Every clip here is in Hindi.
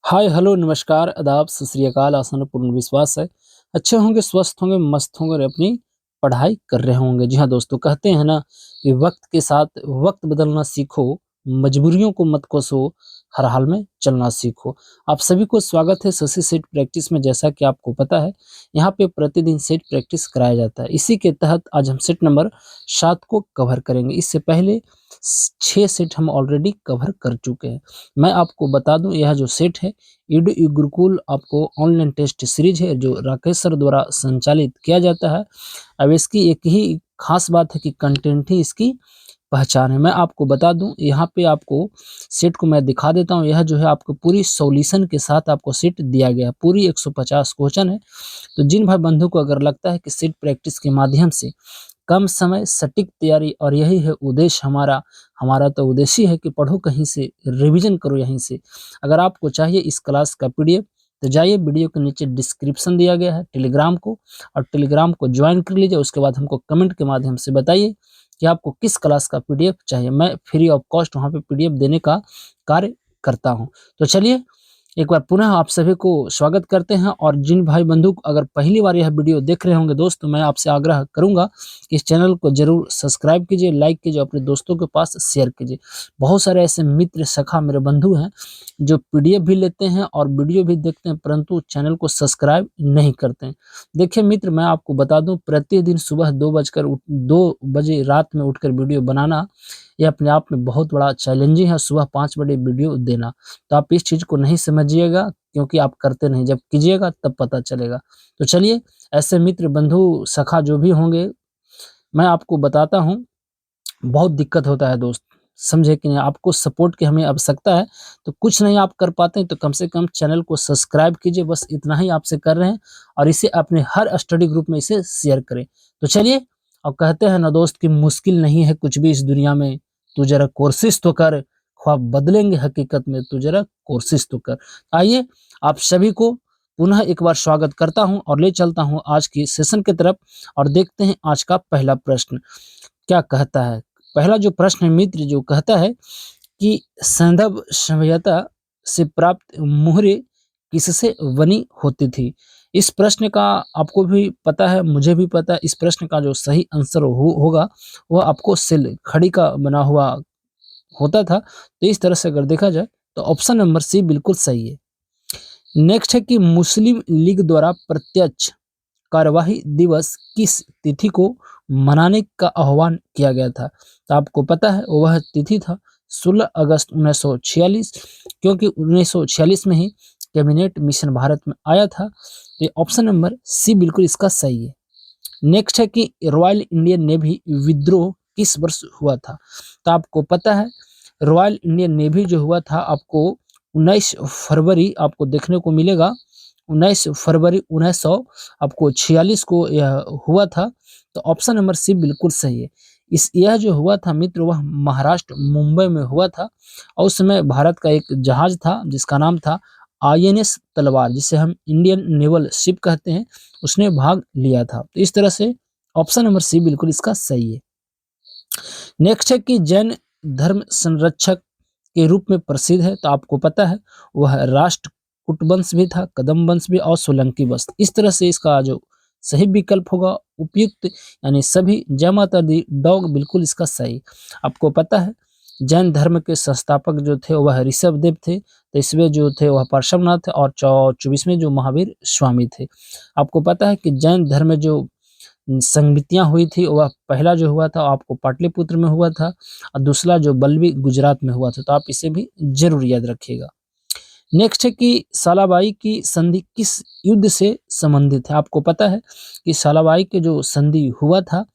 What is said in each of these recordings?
हाय हेलो नमस्कार आदाब सत श्री अकाल आसान पूर्ण विश्वास है अच्छे होंगे स्वस्थ होंगे मस्त होंगे और अपनी पढ़ाई कर रहे होंगे। जी हाँ दोस्तों, कहते हैं ना कि वक्त के साथ वक्त बदलना सीखो, मजबूरियों को मत कोसो, हर हाल में चलना सीखो। आप सभी को स्वागत है शशि सेट प्रैक्टिस में। जैसा कि आपको पता है, यहाँ पे प्रतिदिन सेट प्रैक्टिस कराया जाता है। इसी के तहत आज हम सेट नंबर 7 को कवर करेंगे। इससे पहले 6 सेट हम ऑलरेडी कवर कर चुके हैं। मैं आपको बता दूं, यह जो सेट है ईडू गुरुकुल आपको ऑनलाइन टेस्ट सीरीज है जो राकेश सर द्वारा संचालित किया जाता है। अब इसकी एक ही खास बात है कि कंटेंट ही इसकी पहचान है। मैं आपको बता दूं, यहाँ पे आपको सेट को मैं दिखा देता हूँ। यह जो है आपको पूरी सॉल्यूशन के साथ आपको सेट दिया गया है। पूरी 150 क्वेश्चन है। तो जिन भाई बंधु को अगर लगता है कि सेट प्रैक्टिस के माध्यम से कम समय सटीक तैयारी, और यही है उद्देश्य हमारा। हमारा तो उद्देश्य है कि पढ़ो कहीं से, रिवीजन करो यहीं से। अगर आपको चाहिए इस क्लास का पीडीएफ तो जाइए, वीडियो के नीचे डिस्क्रिप्शन दिया गया है टेलीग्राम को, और टेलीग्राम को ज्वाइन कर लीजिए। उसके बाद हमको कमेंट के माध्यम से बताइए कि आपको किस क्लास का पीडीएफ चाहिए। मैं फ्री ऑफ कॉस्ट वहाँ पे पीडीएफ देने का कार्य करता हूँ। तो चलिए एक बार पुनः आप सभी को स्वागत करते हैं। और जिन भाई बंधु अगर पहली बार यह वीडियो देख रहे होंगे दोस्त, तो मैं आपसे आग्रह करूंगा कि इस चैनल को जरूर सब्सक्राइब कीजिए, लाइक कीजिए, अपने दोस्तों के पास शेयर कीजिए। बहुत सारे ऐसे मित्र सखा मेरे बंधु हैं जो पीडीएफ भी लेते हैं और वीडियो भी देखते हैं, परंतु चैनल को सब्सक्राइब नहीं करते हैं। देखिए मित्र, मैं आपको बता दूं, प्रतिदिन सुबह 2 बजे रात में उठकर वीडियो बनाना, ये अपने आप में बहुत बड़ा चैलेंजिंग है। सुबह 5 बजे वीडियो देना, तो आप इस चीज़ को नहीं समझिएगा, क्योंकि आप करते नहीं। जब कीजिएगा तब पता चलेगा। तो चलिए, ऐसे मित्र बंधु सखा जो भी होंगे, मैं आपको बताता हूँ। बहुत दिक्कत होता है दोस्त, समझे कि नहीं। आपको सपोर्ट की हमें आवश्यकता है। तो कुछ नहीं आप कर पाते हैं तो कम से कम चैनल को सब्सक्राइब कीजिए, बस इतना ही आपसे कर रहे हैं। और इसे अपने हर स्टडी ग्रुप में इसे शेयर करें। तो चलिए, और कहते हैं ना दोस्त कि मुश्किल नहीं है कुछ भी इस दुनिया में, तू जरा कोशिश तो कर, ख्वाब बदलेंगे हकीकत में, तू जरा कोशिश तो कर। आइए, आप सभी को पुनः एक बार स्वागत करता हूं और ले चलता हूं आज की सेशन की तरफ। और देखते हैं आज का पहला प्रश्न क्या कहता है। पहला जो प्रश्न है मित्र, जो कहता है कि संदर्भ सभ्यता से प्राप्त मुहरे किससे बनी होती थी। इस प्रश्न का आपको भी पता है, मुझे भी पता है। इस प्रश्न का जो सही आंसर होगा वह आपको सिल खड़ी का बना हुआ होता था। तो इस तरह से अगर देखा जाए तो ऑप्शन नंबर सी बिल्कुल सही है। नेक्स्ट है कि मुस्लिम लीग द्वारा प्रत्यक्ष कार्यवाही दिवस किस तिथि को मनाने का आह्वान किया गया था। तो आपको पता है वह तिथि था 16 अगस्त 1946, क्योंकि 1946 में ही कैबिनेट मिशन भारत में आया था। तो ये ऑप्शन नंबर सी बिल्कुल इसका सही है। नेक्स्ट है कि रॉयल इंडियन नेवी विद्रोह किस वर्ष हुआ था। तो आपको पता है रॉयल इंडियन नेवी जो हुआ था, आपको 19 फरवरी आपको देखने को मिलेगा। 19 फरवरी 1900 आपको 46 को यह हुआ था। तो ऑप्शन नंबर सी बिल्कुल सही है। यह जो हुआ था मित्र, वह महाराष्ट्र मुंबई में हुआ था। और उस समय भारत का एक जहाज था जिसका नाम था आईएनएस तलवार, जिसे हम इंडियन नेवल शिप कहते हैं, उसने भाग लिया था। तो इस तरह से ऑप्शन नंबर सी बिल्कुल इसका सही है। नेक्स्ट है कि जैन धर्म संरक्षक के रूप में प्रसिद्ध है। तो आपको पता है वह राष्ट्रकूट वंश भी था, कदम वंश भी, और सोलंकी वंश। इस तरह से इसका जो सही विकल्प होगा उपयुक्त, यानी सभी जय माता दी डॉग बिल्कुल इसका सही। आपको पता है जैन धर्म के संस्थापक जो थे वह ऋषभ देव थे, 23वें जो थे वह पार्श्वनाथ, और 24वें जो महावीर स्वामी थे। आपको पता है कि जैन धर्म में जो संगतियां हुई थी, वह पहला जो हुआ था आपको पाटलिपुत्र में हुआ था, और दूसरा जो बल्लभी गुजरात में हुआ था। तो आप इसे भी जरूर याद रखिएगा। नेक्स्ट है कि सालाबाई की संधि किस युद्ध से संबंधित है। आपको पता है कि सालाबाई के जो संधि हुआ था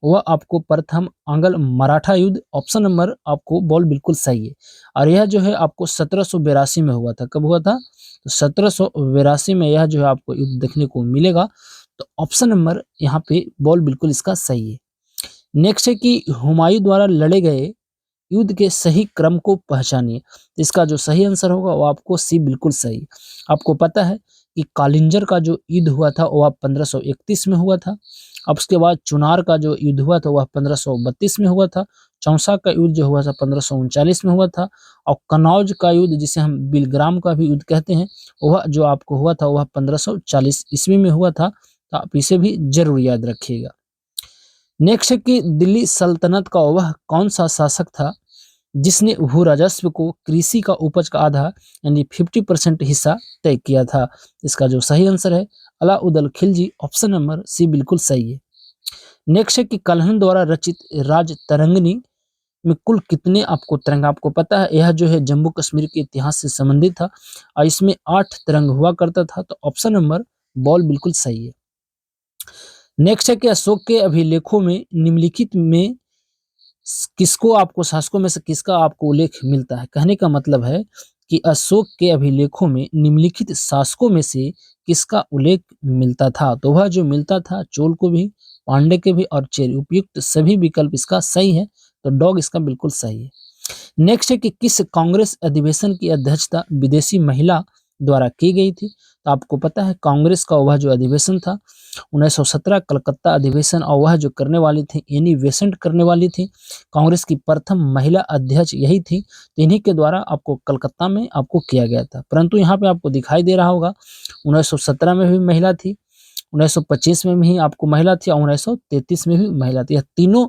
वह आपको प्रथम आंग्ल मराठा युद्ध, ऑप्शन नंबर आपको बॉल बिल्कुल सही है। और यह जो है आपको 1782 में हुआ था। कब हुआ था? तो 1782 में यह जो है आपको युद्ध देखने को मिलेगा। तो ऑप्शन नंबर यहाँ पे बॉल बिल्कुल इसका सही है। नेक्स्ट है कि हुमायूं द्वारा लड़े गए युद्ध के सही क्रम को पहचानिए। इसका जो सही आंसर होगा वो आपको सी बिल्कुल सही। आपको पता है कि कालिंजर का जो युद्ध हुआ था वह 1531 में हुआ था। अब उसके बाद चुनार का जो युद्ध हुआ था वह 1532 में हुआ था। चौसा का युद्ध जो हुआ था 1539 में हुआ था, और कनौज का युद्ध जिसे हम बिलग्राम का भी युद्ध कहते हैं, वह जो आपको हुआ था वह 1540 ईस्वी में हुआ था। तो आप इसे भी जरूर याद रखिएगा। नेक्स्ट है कि दिल्ली सल्तनत का वह कौन सा शासक था जिसने भू राजस्व को कृषि का उपज का आधा यानी 50% हिस्सा तय किया था। इसका जो सही आंसर है Alauddin Khilji, option number C बिल्कुल सही है। नेक्स्ट है कि कल्हण द्वारा रचित राज तरंगिणी में कुल कितने आपको तरंग, आपको पता है यह जो है जम्मू कश्मीर के इतिहास से संबंधित था और इसमें 8 तरंग हुआ करता था। तो ऑप्शन नंबर बॉल बिल्कुल सही है। नेक्स्ट है कि अशोक के अभिलेखों में निम्नलिखित में किसको आपको शासकों में से किसका आपको उल्लेख मिलता है। कहने का मतलब है कि अशोक के अभिलेखों में निम्नलिखित शासकों में से किसका उल्लेख मिलता था। तो वह जो मिलता था चोल को भी, पांडे के भी और चेर, उपयुक्त सभी विकल्प इसका सही है। तो डॉग इसका बिल्कुल सही है। नेक्स्ट है कि किस कांग्रेस अधिवेशन की अध्यक्षता विदेशी महिला द्वारा की गई थी। तो आपको पता है कांग्रेस का वह जो अधिवेशन था 1917 कलकत्ता अधिवेशन, और वह जो करने वाली थी एनी बेसेंट करने वाली थी। कांग्रेस की प्रथम महिला अध्यक्ष यही थी। तो इन्हीं के द्वारा आपको कलकत्ता में आपको किया गया था। परंतु यहाँ पे आपको दिखाई दे रहा होगा 1917 में भी महिला थी, 1925 में भी आपको महिला थी और 1933 में भी महिला थी। यह तीनों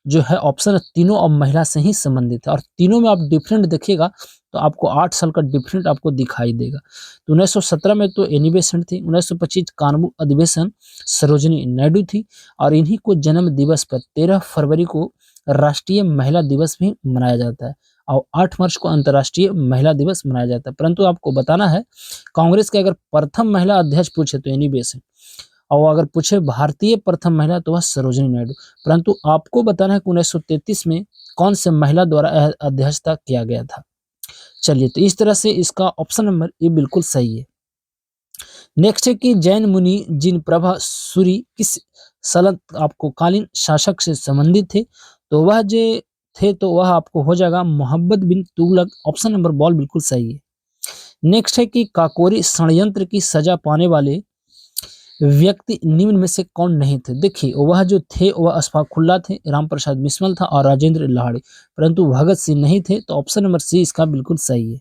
जो है ऑप्शन तीनों अब महिला से ही संबंधित है, और तीनों में आप डिफरेंट देखिएगा तो आपको 8 साल का डिफरेंट आपको दिखाई देगा। तो 1917 में तो एनी बेसेंट थी, 1925 कानून अधिवेशन सरोजिनी नायडू थी, और इन्हीं को जन्म दिवस पर 13 फरवरी को राष्ट्रीय महिला दिवस भी मनाया जाता है और 8 मार्च को अंतर्राष्ट्रीय महिला दिवस मनाया जाता है। परंतु आपको बताना है कांग्रेस के अगर प्रथम महिला अध्यक्ष पूछे तो एनी बेसेंट, और अगर पूछे भारतीय प्रथम महिला तो वह सरोजिनी नायडू। परंतु आपको बताना है कि 1933 में कौन से महिला द्वारा अध्यक्षता किया गया था। चलिए, तो इस तरह से इसका ऑप्शन नंबर ए बिल्कुल सही है। नेक्स्ट है कि जैन मुनि जिन प्रभा सूरी किस सल्तनत आपको कालीन शासक से संबंधित थे। तो वह जो थे तो वह आपको हो जाएगा मोहम्मद बिन तुगलक, ऑप्शन नंबर बॉल बिल्कुल सही है। नेक्स्ट है कि काकोरी षड्यंत्र की सजा पाने वाले व्यक्ति निम्न में से कौन नहीं थे। देखिए वह जो थे वह अशफाकुल्ला थे, रामप्रसाद बिस्मिल था और राजेंद्र लाहिड़ी, परंतु भगत सिंह नहीं थे। तो ऑप्शन नंबर सी इसका बिल्कुल सही है।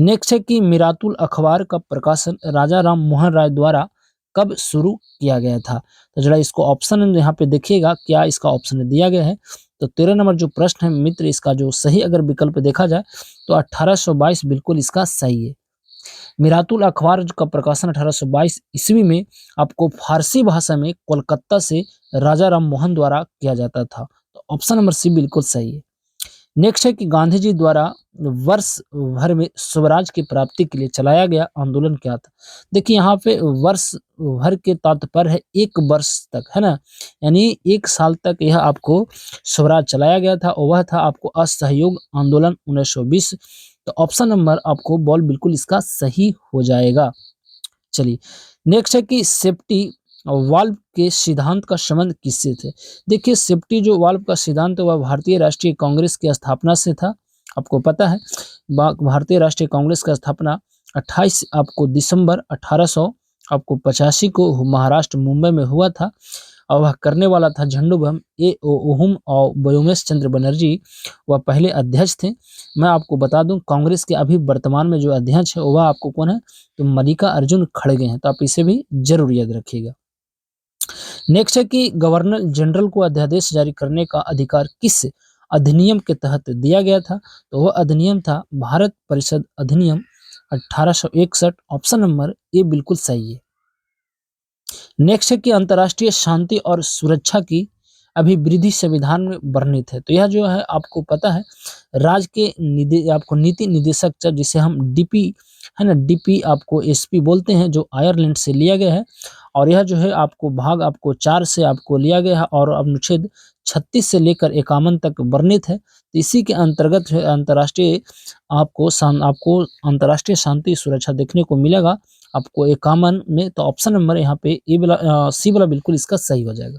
नेक्स्ट है कि मिरातुल अखबार का प्रकाशन राजा राम मोहन राय द्वारा कब शुरू किया गया था। तो जरा इसको ऑप्शन यहाँ पे देखिएगा क्या इसका ऑप्शन दिया गया है। तो 13 नंबर जो प्रश्न है मित्र, इसका जो सही अगर विकल्प देखा जाए तो 1822 बिल्कुल इसका सही है। मिरातुल अखबार का प्रकाशन 1822 ईस्वी में आपको फारसी भाषा में कोलकाता से राजा राम मोहन द्वारा किया जाता था। तो ऑप्शन नंबर सी बिल्कुल सही है। नेक्स्ट है कि गांधी जी द्वारा वर्ष भर में स्वराज की प्राप्ति के लिए चलाया गया आंदोलन क्या था। देखिए यहाँ पे वर्ष भर के तात्पर्य है 1 वर्ष तक, है ना, यानी 1 साल तक यह आपको स्वराज चलाया गया था और वह था आपको असहयोग आंदोलन 1920। तो ऑप्शन नंबर आपको बॉल बिल्कुल इसका सही हो जाएगा। चलिए, नेक्स्ट है कि सेफ्टी वाल्व के सिद्धांत का संबंध किससे थे। देखिए सेफ्टी जो वाल्व का सिद्धांत वह भारतीय राष्ट्रीय कांग्रेस की स्थापना से था। आपको पता है भारतीय राष्ट्रीय कांग्रेस का स्थापना 28 आपको दिसंबर 1800 आपको 85 को महाराष्ट्र मुंबई में हुआ था और वह करने वाला था झंडू ए ओहुम और व्योमेश चंद्र बनर्जी वह पहले अध्यक्ष थे। मैं आपको बता दूं कांग्रेस के अभी वर्तमान में जो अध्यक्ष है वह आपको कौन है, तो मल्लिकार्जुन खड़गे हैं। तो आप इसे भी जरूर याद रखिएगा। नेक्स्ट है कि गवर्नर जनरल को अध्यादेश जारी करने का अधिकार किस अधिनियम के तहत दिया गया था। तो वह अधिनियम था भारत परिषद अधिनियम 1861, ऑप्शन नंबर ए बिल्कुल सही है। नेक्स्ट है कि अंतर्राष्ट्रीय शांति और सुरक्षा की अभिवृद्धि संविधान में वर्णित है। तो यह जो है आपको पता है राज्य के आपको नीति निदेशक जिसे हम डीपी है ना, डीपी आपको एसपी बोलते हैं, जो आयरलैंड से लिया गया है और यह जो है आपको भाग आपको 4 से आपको लिया गया है और अनुच्छेद 36 से लेकर 51 तक वर्णित है। तो इसी के अंतर्गत अंतर्राष्ट्रीय आपको अंतर्राष्ट्रीय शांति सुरक्षा देखने को मिलेगा आपको 51 में। तो ऑप्शन नंबर यहाँ पे सी वाला बिल्कुल इसका सही हो जाएगा।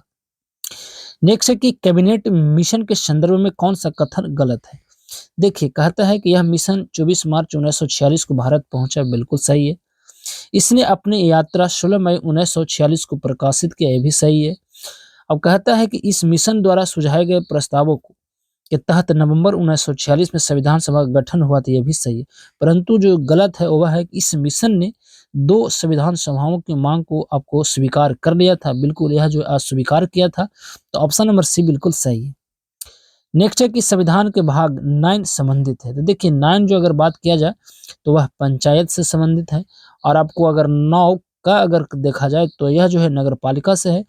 नेक्स्ट है कि कैबिनेट मिशन के संदर्भ में कौन सा कथन गलत है। देखिए कहता है कि यह मिशन 24 मार्च 1946 को भारत पहुंचा, बिल्कुल सही है। इसने अपनी यात्रा 16 मई 1946 को प्रकाशित किया, यह भी सही है। अब कहता है कि इस मिशन द्वारा सुझाए गए प्रस्तावों को के तहत नवंबर 1946 में संविधान सभा का गठन हुआ था, यह भी सही है। परंतु जो गलत है वह है कि इस मिशन ने 2 संविधान सभाओं की मांग को आपको स्वीकार कर लिया था। बिल्कुल यह जो अस्वीकार किया था, तो ऑप्शन नंबर सी बिल्कुल सही है। नेक्स्ट है कि संविधान के भाग 9 संबंधित है। तो देखिए 9 जो अगर बात किया जाए तो वह पंचायत से संबंधित है, और आपको अगर 9 का अगर देखा जाए तो यह जो है नगर पालिका से है,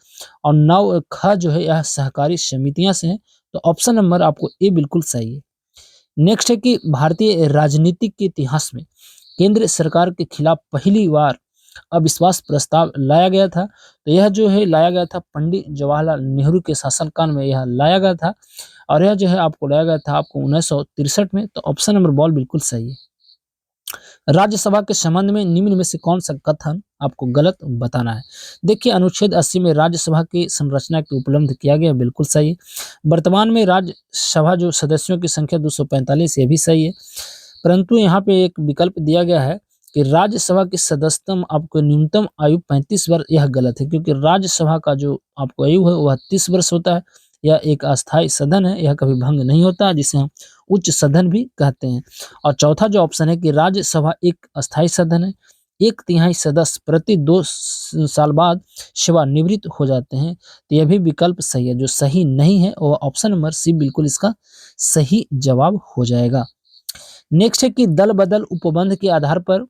और 9 ख जो है यह सहकारी समितियां से है। तो ऑप्शन नंबर आपको ए बिल्कुल सही है। नेक्स्ट है कि भारतीय राजनीतिक के इतिहास में केंद्र सरकार के खिलाफ पहली बार अविश्वास प्रस्ताव लाया गया था। तो यह जो है लाया गया था पंडित जवाहरलाल नेहरू के शासनकाल में यह लाया गया था, और यह जो है आपको लाया गया था आपको 1963 में। तो ऑप्शन नंबर बॉल बिल्कुल सही है। राज्यसभा के संबंध में निम्न में से कौन सा कथन आपको गलत बताना है। देखिए अनुच्छेद 80 में राज्यसभा की संरचना के उपलब्ध किया गया, बिल्कुल सही है। वर्तमान में राज्यसभा जो सदस्यों की संख्या 245, ये भी सही है। परंतु यहाँ पे एक विकल्प दिया गया है कि राज्यसभा की सदस्यता आपको न्यूनतम आयु 35 वर्ष, यह गलत है, क्योंकि राज्यसभा का जो आपको आयु है वह 30 वर्ष होता है। यह एक अस्थायी सदन है, यह कभी भंग नहीं होता, जिसे हम उच्च सदन भी कहते हैं। और चौथा जो ऑप्शन है कि राज्यसभा एक अस्थायी सदन है, 1/3 सदस्य प्रति 2 साल बाद सेवानिवृत्त हो जाते हैं। तो यह भी विकल्प सही है। जो सही नहीं है वह ऑप्शन नंबर सी बिल्कुल इसका सही जवाब हो जाएगा। नेक्स्ट है कि दल बदल उपबंध के आधार पर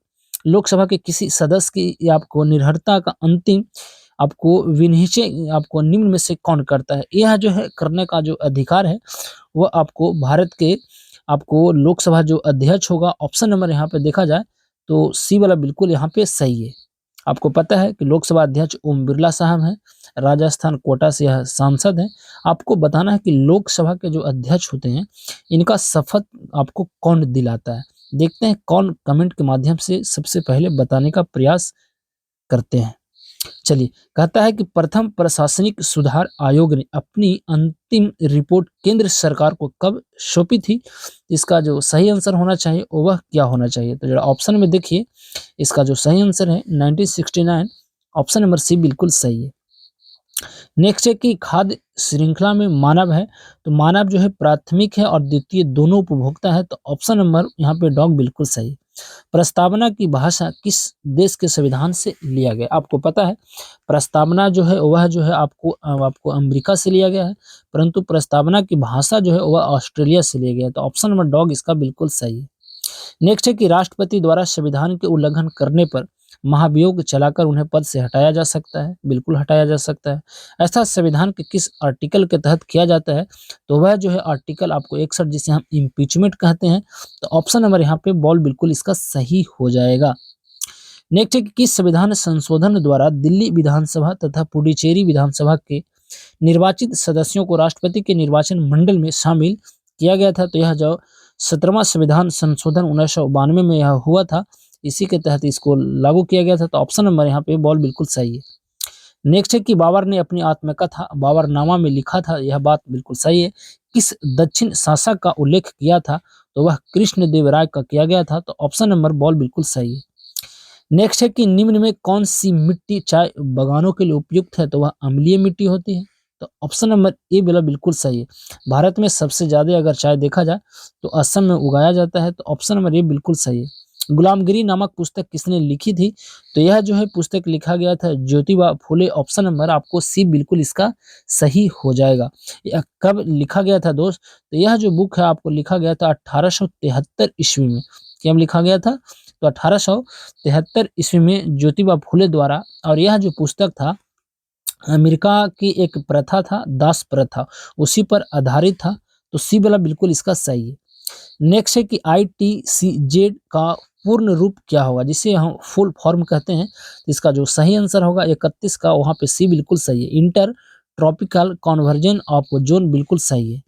लोकसभा के किसी सदस्य की आपको निर्भरता का अंतिम आपको विनिश्चय आपको निम्न में से कौन करता है। यह जो है करने का जो अधिकार है वह आपको भारत के आपको लोकसभा जो अध्यक्ष होगा, ऑप्शन नंबर यहाँ पे देखा जाए तो सी वाला बिल्कुल यहाँ पे सही है। आपको पता है कि लोकसभा अध्यक्ष ओम बिरला साहब हैं, राजस्थान कोटा से यह सांसद हैं। आपको बताना है कि लोकसभा के जो अध्यक्ष होते हैं इनका शपथ आपको कौन दिलाता है। देखते हैं कौन कमेंट के माध्यम से सबसे पहले बताने का प्रयास करते हैं। चलिए, कहता है कि प्रथम प्रशासनिक सुधार आयोग ने अपनी अंतिम रिपोर्ट केंद्र सरकार को कब सौंपी थी। इसका जो सही आंसर होना चाहिए वह क्या होना चाहिए। तो जरा ऑप्शन में देखिए, इसका जो सही आंसर है 1969, ऑप्शन नंबर सी बिल्कुल सही है। नेक्स्ट है कि खाद्य श्रृंखला में मानव है, तो मानव जो है प्राथमिक है और द्वितीय दोनों उपभोक्ता है। तो ऑप्शन नंबर यहाँ पे डॉग बिल्कुल सही। प्रस्तावना की भाषा किस देश के संविधान से लिया गया। आपको पता है प्रस्तावना जो है वह जो है आपको अमेरिका से लिया गया है, परंतु प्रस्तावना की भाषा जो है वह ऑस्ट्रेलिया से लिया गया है। तो ऑप्शन नंबर डॉग इसका बिल्कुल सही है। नेक्स्ट है कि राष्ट्रपति द्वारा संविधान के उल्लंघन करने पर महाभियोग चलाकर उन्हें पद से हटाया जा सकता है, बिल्कुल हटाया जा सकता है। ऐसा संविधान के किस आर्टिकल के तहत किया जाता है। तो वह जो है आर्टिकल आपको 61, जिसे हम इम्पीचमेंट कहते हैं। तो ऑप्शन नंबर यहाँ पे बॉल बिल्कुल इसका सही हो जाएगा। नेक्स्ट है कि किस संविधान संशोधन द्वारा दिल्ली विधानसभा तथा पुडुचेरी विधानसभा के निर्वाचित सदस्यों को राष्ट्रपति के निर्वाचन मंडल में शामिल किया गया था। तो यह जो 17वां संविधान संशोधन 1992 में यह हुआ था, इसी के तहत इसको लागू किया गया था। तो ऑप्शन नंबर यहाँ पे बॉल बिल्कुल सही है। नेक्स्ट है कि बाबर ने अपनी आत्मकथा बाबरनामा में लिखा था, यह बात बिल्कुल सही है। किस दक्षिण शासक का उल्लेख किया था। तो वह कृष्णदेवराय का किया गया था। तो ऑप्शन नंबर बॉल बिल्कुल सही है। नेक्स्ट है कि निम्न में कौन सी मिट्टी चाय बागानों के लिए उपयुक्त है। तो वह अम्लीय मिट्टी होती है। तो ऑप्शन नंबर ए वाला बिल्कुल सही है। भारत में सबसे ज्यादा अगर चाय देखा जाए तो असम में उगाया जाता है। तो ऑप्शन नंबर ए बिल्कुल सही है। गुलामगिरी नामक पुस्तक किसने लिखी थी। तो यह जो है पुस्तक लिखा गया था ज्योतिबा फुले। ऑप्शन नंबर आपको सी बिल्कुल इसका सही हो जाएगा। यह कब लिखा गया था दोस्त। तो यह जो बुक है आपको लिखा गया था 1873 ईस्वी में। क्या लिखा गया था। तो 1873 ईस्वी में ज्योतिबा फुले द्वारा। और यह जो पुस्तक था अमेरिका की एक प्रथा था, दास प्रथा, उसी पर आधारित था। तो सी वाला बिल्कुल इसका सही है। नेक्स्ट है कि ITCZ का पूर्ण रूप क्या होगा, जिसे हम फुल फॉर्म कहते हैं। तो इसका जो सही आंसर होगा 31 का, वहाँ पे सी बिल्कुल सही है। Inter tropical conversion of zone बिल्कुल सही है।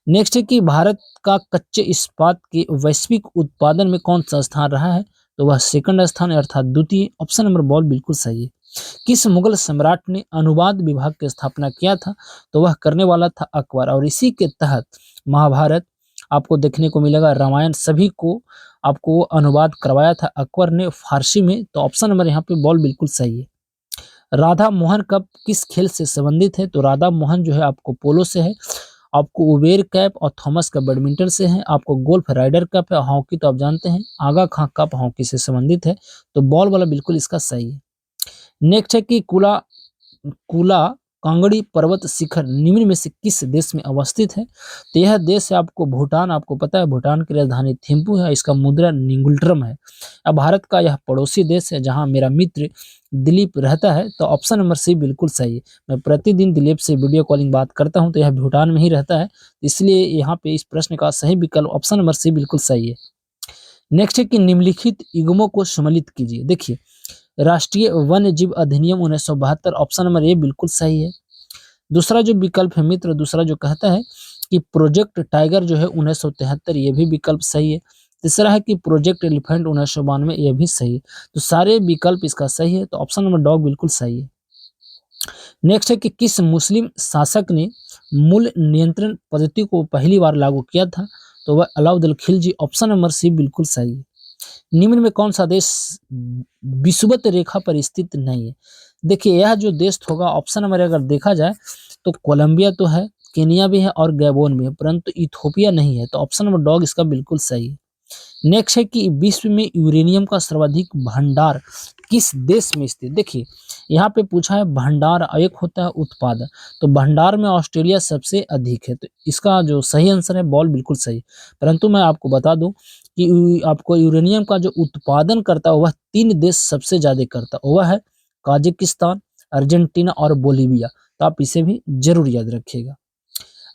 नेक्स्ट है कि भारत का कच्चे इस्पात के वैश्विक उत्पादन में कौन सा स्थान रहा है। तो वह सेकंड स्थान है, अर्थात द्वितीय। ऑप्शन नंबर बॉल बिल्कुल सही है। किस मुगल सम्राट ने अनुवाद विभाग की स्थापना किया था। तो वह करने वाला था अकबर, और इसी के तहत महाभारत आपको देखने को मिलेगा, रामायण सभी को आपको अनुवाद करवाया था अकबर ने फारसी में। तो ऑप्शन नंबर यहाँ पे बॉल बिल्कुल सही है। राधा मोहन कप किस खेल से संबंधित है। तो राधा मोहन जो है आपको पोलो से है, आपको उबेर कप और थॉमस कप बैडमिंटन से है, आपको गोल्फ राइडर कप है, हॉकी तो आप जानते हैं, आगा खां कप हॉकी से संबंधित है, तो बॉल वाला बिल्कुल इसका सही है। नेक्स्ट है कि कुला कुला कांगड़ी पर्वत शिखर निम्न में से किस देश में अवस्थित है? तो यह देश है आपको भूटान, आपको पता है भूटान की राजधानी थिम्पू है, इसका मुद्रा निंगुल्ट्रम है। अब भारत का यह पड़ोसी देश है जहां मेरा मित्र दिलीप रहता है, तो ऑप्शन नंबर सी बिल्कुल सही है। मैं प्रतिदिन दिलीप से वीडियो कॉलिंग बात करता हूं, तो यह भूटान में ही रहता है, इसलिए यहाँ पे इस प्रश्न का सही विकल्प ऑप्शन नंबर सी बिल्कुल सही है। नेक्स्ट है कि निम्नलिखित युग्मों को सम्मिलित कीजिए। देखिए, राष्ट्रीय वन्य जीव अधिनियम 1972 ऑप्शन नंबर ए बिल्कुल सही है। दूसरा जो विकल्प है मित्र, दूसरा जो कहता है कि प्रोजेक्ट टाइगर जो है 1973, ये भी विकल्प सही है। तीसरा है कि प्रोजेक्ट एलिफेंट 1992, ये भी सही है। तो सारे विकल्प इसका सही है, तो ऑप्शन नंबर डॉग बिल्कुल सही है। नेक्स्ट है कि किस मुस्लिम शासक ने मूल नियंत्रण पद्धति को पहली बार लागू किया था? तो वह Alauddin Khilji, option number C बिल्कुल सही है। निम्न में कौन सा देश विषुवत रेखा पर स्थित नहीं है? देखिए, यह जो देश होगा ऑप्शन नंबर अगर देखा जाए तो कोलंबिया तो है, केनिया भी है और गैबोन भी है, परंतु इथोपिया नहीं है, तो ऑप्शन नंबर डॉग इसका बिल्कुल सही है। नेक्स्ट है कि विश्व में यूरेनियम का सर्वाधिक भंडार किस देश में स्थित? देखिए, यहाँ पे पूछा है भंडार, एक होता है उत्पादन, तो भंडार में ऑस्ट्रेलिया सबसे अधिक है, तो इसका जो सही आंसर है बॉल बिल्कुल सही। परंतु मैं आपको बता दूं कि आपको यूरेनियम का जो उत्पादन करता है वह 3 देश सबसे ज्यादा करता है, वह है काजाकिस्तान, अर्जेंटीना और बोलीविया, तो आप इसे भी जरूर याद रखिएगा।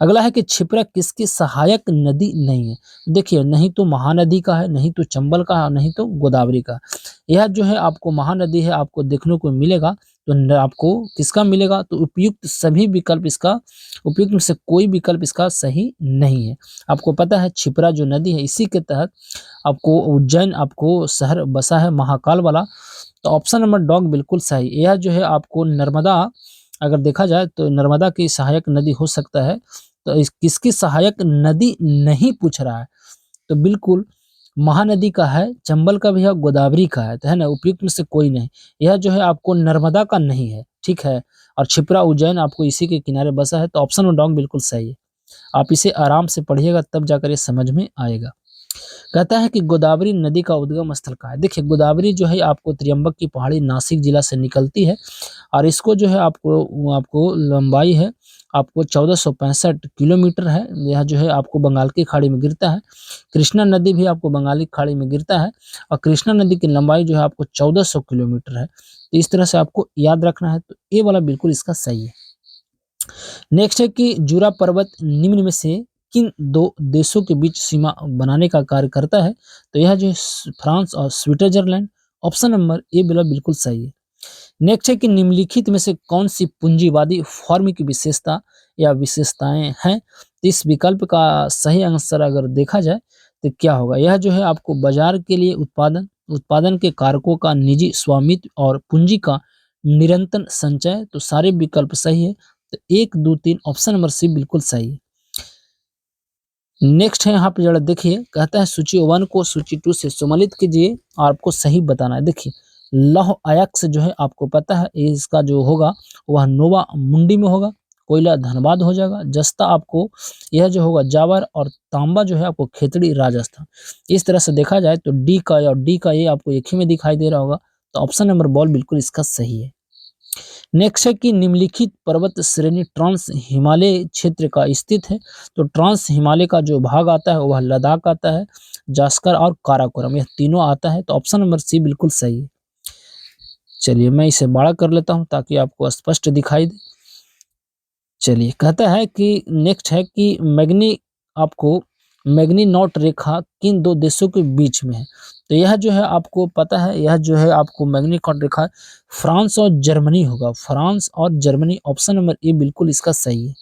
अगला है कि क्षिप्रा किसकी सहायक नदी नहीं है? देखिए, नहीं तो महानदी का है, नहीं तो चंबल का है, नहीं तो गोदावरी का। यह जो है आपको महानदी है, आपको देखने को मिलेगा, तो आपको किसका मिलेगा? तो उपयुक्त सभी विकल्प इसका, उपयुक्त में से कोई विकल्प इसका सही नहीं है। आपको पता है क्षिप्रा जो नदी है, इसी के तहत आपको उज्जैन आपको शहर बसा है महाकाल वाला, तो ऑप्शन नंबर डॉग बिल्कुल सही। यह जो है आपको नर्मदा, अगर देखा जाए तो नर्मदा की सहायक नदी हो सकता है, तो इस किसकी सहायक नदी नहीं पूछ रहा है, तो बिल्कुल महानदी का है, चंबल का भी है, गोदावरी का है, तो है ना, उपयुक्त में से कोई नहीं। यह जो है आपको नर्मदा का नहीं है, ठीक है, और क्षिप्रा उज्जैन आपको इसी के किनारे बसा है, तो ऑप्शन में डॉग बिल्कुल सही है। आप इसे आराम से पढ़िएगा तब जाकर ये समझ में आएगा। कहता है कि गोदावरी नदी का उद्गम स्थल कहाँ है? देखिए, गोदावरी जो है आपको त्र्यंबक की पहाड़ी नासिक जिला से निकलती है, और इसको जो है आपको आपको लंबाई है आपको 1465 किलोमीटर है। यह जो है आपको बंगाल की खाड़ी में गिरता है। कृष्णा नदी भी आपको बंगाली खाड़ी में गिरता है, और कृष्णा नदी की लंबाई जो है आपको 1400 किलोमीटर है। तो इस तरह से आपको याद रखना है, तो ये वाला बिल्कुल इसका सही है। नेक्स्ट है कि जुरा पर्वत निम्न में से किन 2 देशों के बीच सीमा बनाने का कार्य करता है? तो यह जो है फ्रांस और स्विट्जरलैंड, ऑप्शन नंबर ए वाला बिल्कुल सही है। नेक्स्ट है कि निम्नलिखित में से कौन सी पूंजीवादी फॉर्म की विशेषता या विशेषताएं हैं? तो इस विकल्प का सही आंसर अगर देखा जाए तो क्या होगा? यह जो है आपको बाजार के लिए उत्पादन, उत्पादन के कारकों का निजी स्वामित्व और पूंजी का निरंतर संचय, तो सारे विकल्प सही है, तो 1, 2, 3 ऑप्शन नंबर सी बिल्कुल सही है। नेक्स्ट है यहाँ पे जरा देखिए, कहता है सूची 1 को सूची 2 से सम्मिलित कीजिए और आपको सही बताना है। देखिए, लौह अयस्क जो है आपको पता है इसका जो होगा वह नोवा मुंडी में होगा, कोयला धनबाद हो जाएगा, जस्ता आपको यह जो होगा जावर, और तांबा जो है आपको खेतड़ी राजस्थान। इस तरह से देखा जाए तो डी का या डी का ये आपको एक ही में दिखाई दे रहा होगा, तो ऑप्शन नंबर बॉल बिल्कुल इसका सही है। नेक्स्ट है कि निम्नलिखित पर्वत श्रेणी ट्रांस हिमालय क्षेत्र का स्थित है? तो ट्रांस हिमालय का जो भाग आता है वह लद्दाख आता है, जास्कर और काराकोरम, यह तीनों आता है, तो ऑप्शन नंबर सी बिल्कुल सही है। चलिए, मैं इसे बड़ा कर लेता हूं ताकि आपको स्पष्ट दिखाई दे। चलिए, कहता है कि नेक्स्ट है कि मैग्नी आपको मैग्नीनॉट रेखा किन 2 देशों के बीच में है? तो यह जो है आपको पता है, यह जो है आपको मैग्नीनॉट रेखा फ्रांस और जर्मनी होगा, फ्रांस और जर्मनी, ऑप्शन नंबर ए बिल्कुल इसका सही है।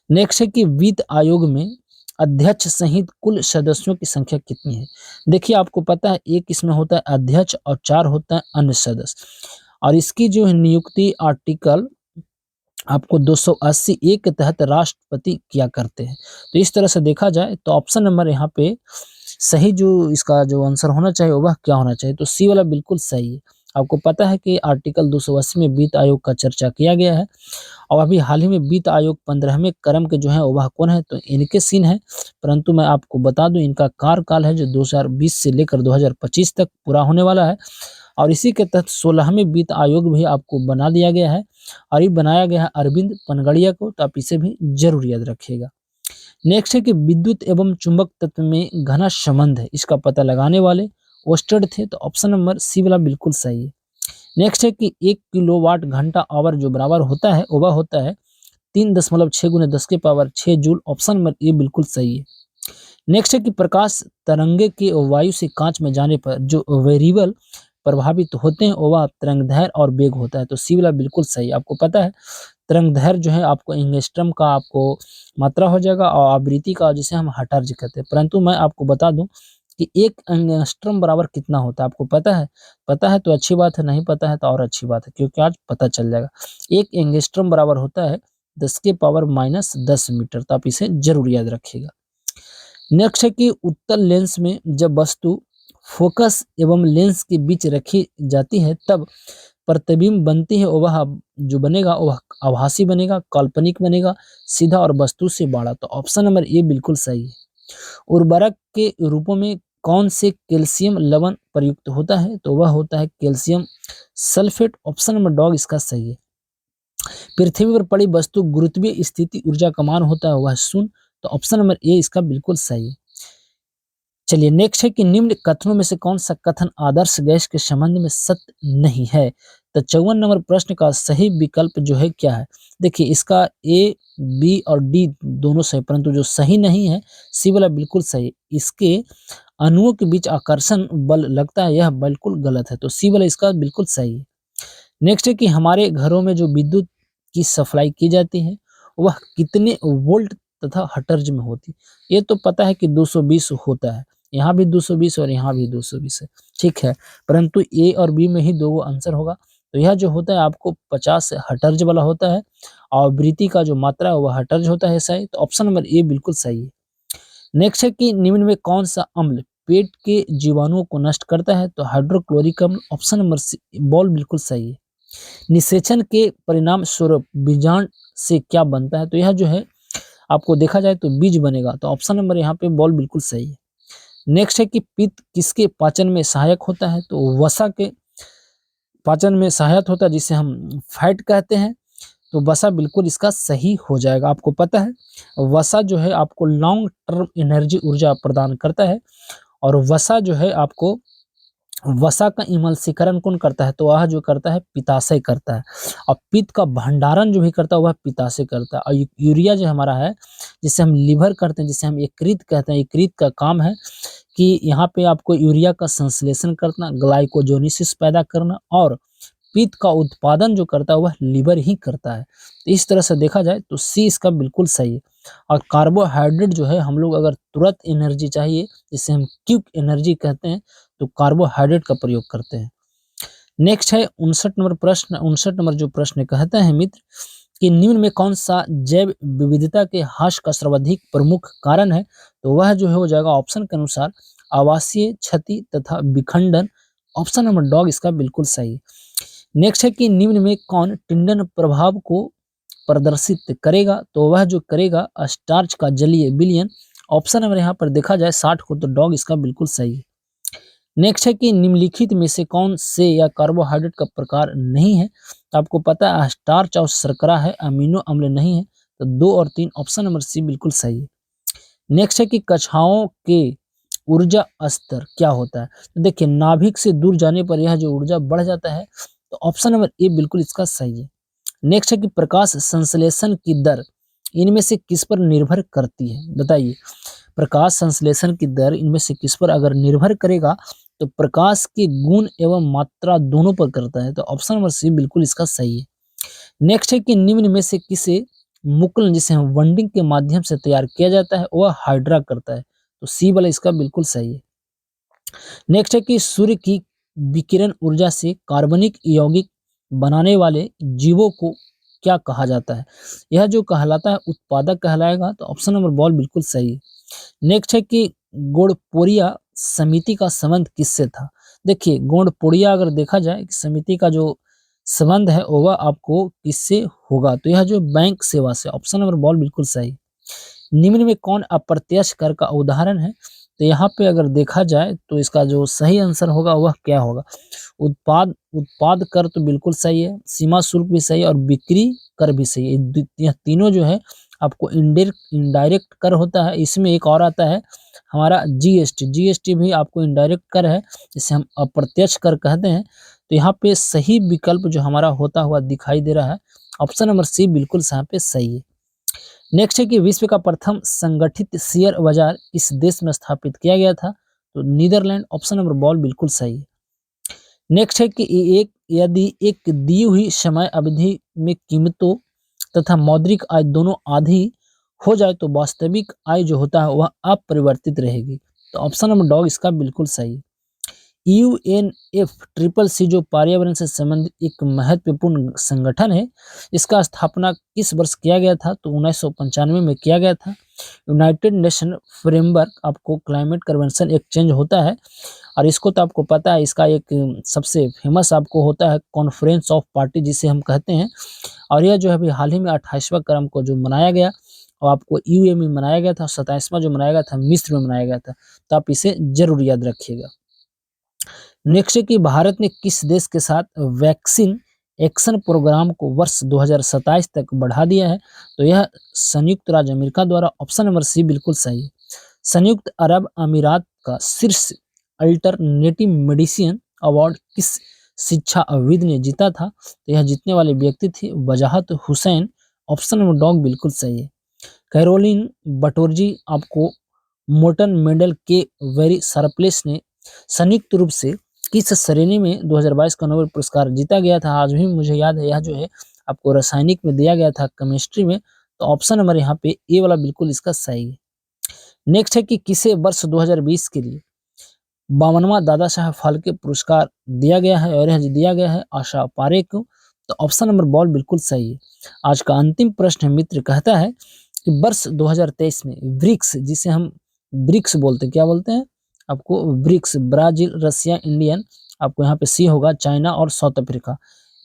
नेक्स्ट है कि वित्त आयोग में अध्यक्ष सहित कुल सदस्यों की संख्या कितनी है? देखिए, आपको पता है एक इसमें होता है अध्यक्ष और 4 होता है अन्य सदस्य, और इसकी जो है नियुक्ति आर्टिकल आपको 280 ए के तहत राष्ट्रपति किया करते हैं। तो इस तरह से देखा जाए तो ऑप्शन नंबर यहाँ पे सही, जो इसका जो आंसर होना चाहिए वह क्या होना चाहिए? तो सी वाला बिल्कुल सही है। आपको पता है कि आर्टिकल 280 में वित्त आयोग का चर्चा किया गया है और अभी हाल ही में वित्त आयोग 15वें क्रम के जो है वह कौन है, तो इनके सीन है। परंतु मैं आपको बता दूं इनका कार्यकाल है जो 2020 से लेकर 2025 तक पूरा होने वाला है और इसी के तहत 16वें वित्त आयोग भी आपको बना दिया गया है और ये बनाया गया है अरविंद पनगड़िया को, तो आप इसे भी जरूर याद रखिएगा। नेक्स्ट है कि विद्युत एवं चुंबक तत्व में घना संबंध है, इसका पता लगाने वाले ओस्टेड थे, तो ऑप्शन नंबर सी वाला बिल्कुल सही है। नेक्स्ट है कि 1 किलोवाट घंटा आवर जो बराबर होता है वह होता है 3.6 गुने 10 के power 6 joule, option number A बिल्कुल सही है। नेक्स्ट है कि प्रकाश तरंगे के वायु से कांच में जाने पर जो वेरिएबल प्रभावित होते हैं वह तरंगदैर्घ्य और वेग होता है, तो सी वाला बिल्कुल सही। आपको पता है तरंगदैर्घ्य जो है आपको एंगस्ट्रम का आपको मात्रा हो जाएगा और आवृत्ति का जिसे हम हर्ट्ज कहते हैं। परंतु मैं आपको बता दूं कि 1 एंगस्ट्रम बराबर कितना होता है, आपको पता है? पता है तो अच्छी बात है, नहीं पता है तो और अच्छी बात है, क्योंकि आज पता चल जाएगा। 1 एंगस्ट्रम बराबर होता है 10 के पावर -10 मीटर, तो आप इसे जरूर याद रखिएगा। नेक्स्ट है कि उत्तल लेंस में जब वस्तु फोकस एवं लेंस के बीच रखी जाती है तब प्रतिबिंब बनती है, वह जो बनेगा वह आभासी बनेगा, काल्पनिक बनेगा, सीधा और वस्तु से बड़ा, तो ऑप्शन नंबर ए बिल्कुल सही है। उर्वरक के रूपों में कौन से कैल्शियम लवण प्रयुक्त होता है, तो वह होता है calcium sulphate, option number dog इसका सही है। पृथ्वी पर पड़ी वस्तु गुरुत्वीय स्थिति ऊर्जा का मान होता है वह शून्य, तो ऑप्शन नंबर ए इसका बिल्कुल सही है। चलिए नेक्स्ट है कि निम्न कथनों में से कौन सा कथन आदर्श गैस के संबंध में सत्य नहीं है, तो 54 नंबर प्रश्न का सही विकल्प जो है क्या है? देखिए इसका ए, बी और डी दोनों सही, परंतु जो सही नहीं है सी वाला बिल्कुल सही। इसके अणुओं के बीच आकर्षण बल लगता है, यह बिल्कुल गलत है, तो सी वाला इसका बिल्कुल सही है। नेक्स्ट है कि हमारे घरों में जो विद्युत की सप्लाई की जाती है वह कितने वोल्ट तथा हर्ट्ज में होती है? ये तो पता है कि 220 होता है, यहाँ भी 220 और यहाँ भी 220 है, ठीक है। परंतु ए और बी में ही दो आंसर होगा, तो यह जो होता है आपको 50 हर्ट्ज वाला होता है और आवृत्ति का जो मात्रा है वह हर्ट्ज होता है, सही, तो ऑप्शन नंबर ए बिल्कुल सही है। नेक्स्ट है कि निम्न में कौन सा अम्ल पेट के जीवाणुओं को नष्ट करता है, तो हाइड्रोक्लोरिक अम्ल, ऑप्शन नंबर सी बॉल बिल्कुल सही है। निषेचन के परिणाम स्वरूप बीजांड से क्या बनता है, तो यह जो है आपको देखा जाए तो बीज बनेगा, तो ऑप्शन नंबर यहाँ पे बॉल बिल्कुल सही है। नेक्स्ट है कि पित्त किसके पाचन में सहायक होता है, तो वसा के पाचन में सहायक होता है जिसे हम फैट कहते हैं, तो वसा बिल्कुल इसका सही हो जाएगा। आपको पता है वसा जो है आपको लॉन्ग टर्म एनर्जी ऊर्जा प्रदान करता है और वसा जो है आपको वसा का इमल्सीकरण कौन करता है, तो वह जो करता है पित्ताशय करता है और पित्त का भंडारण जो भी करता है वह पित्ताशय करता है। और यूरिया जो हमारा है जिसे हम लीवर करते हैं, जिसे हम यकृत कहते हैं, यकृत का काम है कि यहाँ पे आपको यूरिया का संश्लेषण करना, ग्लाइकोजोनिसिस पैदा करना और पित्त का उत्पादन जो करता है वह लीवर ही करता है। तो इस तरह से देखा जाए तो सी इसका बिल्कुल सही है। और कार्बोहाइड्रेट जो है हम लोग अगर तुरंत एनर्जी चाहिए जिसे हम क्विक एनर्जी कहते हैं तो कार्बोहाइड्रेट का प्रयोग करते हैं। नेक्स्ट है 59 नंबर जो प्रश्न कहते हैं मित्र कि निम्न में कौन सा जैव विविधता के ह्रास का सर्वाधिक प्रमुख कारण है, तो वह जो है हो जाएगा ऑप्शन के अनुसार आवासीय क्षति तथा विखंडन, ऑप्शन नंबर डॉग इसका बिल्कुल सही। नेक्स्ट है कि निम्न में कौन टिंडन प्रभाव को प्रदर्शित करेगा, तो वह जो करेगा स्टार्च का जलीय विलयन, ऑप्शन नंबर यहाँ पर देखा जाए 60 को, तो डॉग इसका बिल्कुल सही है। नेक्स्ट है कि निम्नलिखित में से कौन से या कार्बोहाइड्रेट का प्रकार नहीं है, तो आपको पता है स्टार्च और शर्करा है, अमीनो अम्ल नहीं है, तो 2 और 3 ऑप्शन नंबर सी बिल्कुल सही है। नेक्स्ट है कि कक्षाओं के ऊर्जा स्तर क्या होता है, तो देखिए नाभिक से दूर जाने पर यह जो ऊर्जा बढ़ जाता है, तो ऑप्शन नंबर ए बिल्कुल इसका सही है। नेक्स्ट है कि प्रकाश संश्लेषण की दर इनमें से किस पर निर्भर करती है, बताइए। प्रकाश संश्लेषण की दर इनमें से किस पर अगर निर्भर करेगा तो प्रकाश के गुण एवं मात्रा दोनों पर करता है, तो ऑप्शन नंबर सी बिल्कुल इसका सही है। नेक्स्ट है कि निम्न में से किसे मुकुलन जिसे हम वंडिंग के माध्यम से तैयार किया जाता है वह हाइड्रा करता है, तो सी वाला इसका बिल्कुल सही है। नेक्स्ट है कि सूर्य की विकिरण ऊर्जा से कार्बनिक यौगिक बनाने वाले जीवों को क्या कहा जाता है, यह जो कहलाता है उत्पादक कहलाएगा, तो ऑप्शन नंबर बॉल बिल्कुल सही है। नेक्स्ट है कि गोडपोरिया समिति का संबंध किससे था, देखिए गौड़पुड़िया अगर देखा जाए कि समिति का जो संबंध है वह आपको किससे होगा, तो यह जो बैंक सेवा से, ऑप्शन नंबर बॉल बिल्कुल सही। निम्न में कौन अप्रत्यक्ष कर का उदाहरण है, तो यहाँ पे अगर देखा जाए तो इसका जो सही आंसर होगा वह क्या होगा, उत्पाद उत्पाद कर तो बिल्कुल सही है, सीमा शुल्क भी सही है और बिक्री कर भी सही है। यह तीनों जो है आपको इनडायरेक्ट कर होता है। इसमें एक और आता है हमारा जीएसटी, जीएसटी भी आपको इनडायरेक्ट कर है, जिसे हम अप्रत्यक्ष कर कहते हैं। तो यहाँ पे सही विकल्प जो हमारा होता हुआ दिखाई दे रहा है, ऑप्शन नंबर सी बिल्कुल यहाँ पे सही है। नेक्स्ट है कि विश्व का प्रथम संगठित शेयर बाजार इस देश में स्थापित किया गया था, तो नीदरलैंड, ऑप्शन नंबर बॉल बिल्कुल सही है। नेक्स्ट है कि यदि एक दी हुई समय अवधि में कीमतों तथा मौद्रिक आय दोनों आधी हो जाए तो वास्तविक आय जो होता है वह अपरिवर्तित रहेगी, तो ऑप्शन नंबर डॉग इसका बिल्कुल सही है। UNFCCC जो पर्यावरण से संबंधित एक महत्वपूर्ण संगठन है, इसका स्थापना किस वर्ष किया गया था, तो 1995 में किया गया था। यूनाइटेड नेशन फ्रेमवर्क आपको क्लाइमेट कन्वेंशन एक चेंज होता है, और इसको तो आपको पता है, इसका एक सबसे फेमस आपको होता है कॉन्फ्रेंस ऑफ पार्टी जिसे हम कहते हैं, और यह जो है अभी हाल ही में 28वां क्रम को जो मनाया गया और आपको यूए में मनाया गया था, 27वां जो मनाया गया था मिस्र में मनाया गया था, तो आप इसे जरूर याद रखिएगा। नेक्स्ट है कि भारत ने किस देश के साथ वैक्सीन एक्शन प्रोग्राम को वर्ष 2027 तक बढ़ा दिया है, तो यह संयुक्त राज्य अमेरिका द्वारा, ऑप्शन नंबर सी बिल्कुल सही है। संयुक्त अरब अमीरात का शीर्ष अल्टरनेटिव मेडिसिन अवार्ड किस शिक्षाविद ने जीता था, तो यह जीतने वाले व्यक्ति थे वजाहत हुसैन, ऑप्शन नंबर डॉग बिल्कुल सही है। कैरोलिन बटोरजी आपको मोर्टन मेंडल के वेरी सरप्लेस ने संयुक्त रूप से किस श्रेणी में 2022 का नोबेल पुरस्कार जीता गया था, आज भी मुझे याद है, यह जो है आपको रासायनिक में दिया गया था, केमिस्ट्री में, तो ऑप्शन नंबर यहाँ पे ए वाला बिल्कुल इसका सही है। नेक्स्ट है कि किसे वर्ष 2020 के लिए 52वां दादा साहब फाल्के पुरस्कार दिया गया है, और यह दिया गया है आशा पारेख को, तो ऑप्शन नंबर बॉल बिल्कुल सही है। आज का अंतिम प्रश्न मित्र कहता है कि वर्ष 2023 में ब्रिक्स, जिसे हम ब्रिक्स बोलते हैं, क्या बोलते हैं आपको, ब्रिक्स, ब्राजील, रसिया, इंडियन, आपको यहाँ पे सी होगा, चाइना और साउथ अफ्रीका,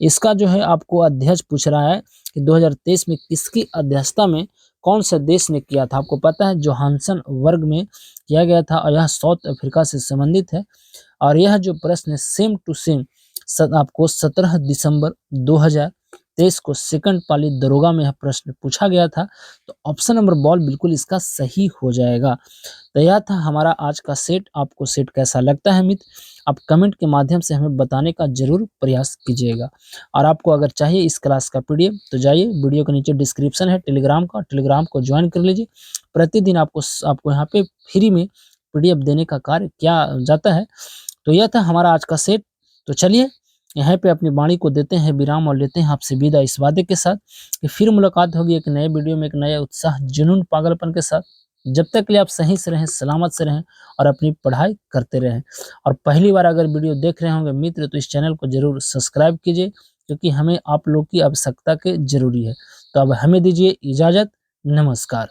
इसका जो है आपको अध्यक्ष पूछ रहा है कि 2023 में किसकी अध्यक्षता में कौन से देश ने किया था। आपको पता है जोहानसन वर्ग में किया गया था, और यह साउथ अफ्रीका से संबंधित है। और यह जो प्रश्न है सेम टू सेम आपको 17 दिसंबर 2023 को सेकंड पाली दरोगा में यह प्रश्न पूछा गया था, तो ऑप्शन नंबर बॉल बिल्कुल इसका सही हो जाएगा। तो यह था हमारा आज का सेट। आपको सेट कैसा लगता है मित्र, आप कमेंट के माध्यम से हमें बताने का जरूर प्रयास कीजिएगा। और आपको अगर चाहिए इस क्लास का पीडीएफ तो जाइए, वीडियो के नीचे डिस्क्रिप्शन है टेलीग्राम का, टेलीग्राम को ज्वाइन कर लीजिए। प्रतिदिन आपको यहाँ पे फ्री में पीडीएफ देने का कार्य किया जाता है। तो यह था हमारा आज का सेट। तो चलिए यहाँ पे अपनी वाणी को देते हैं विराम और लेते हैं आपसे विदा इस वादे के साथ कि फिर मुलाकात होगी एक नए वीडियो में, एक नया उत्साह, जुनून, पागलपन के साथ। जब तक के लिए आप सही से रहें, सलामत से रहें और अपनी पढ़ाई करते रहें। और पहली बार अगर वीडियो देख रहे होंगे मित्र तो इस चैनल को जरूर सब्सक्राइब कीजिए, क्योंकि हमें आप लोग की आवश्यकता के जरूरी है। तो अब हमें दीजिए इजाजत, नमस्कार।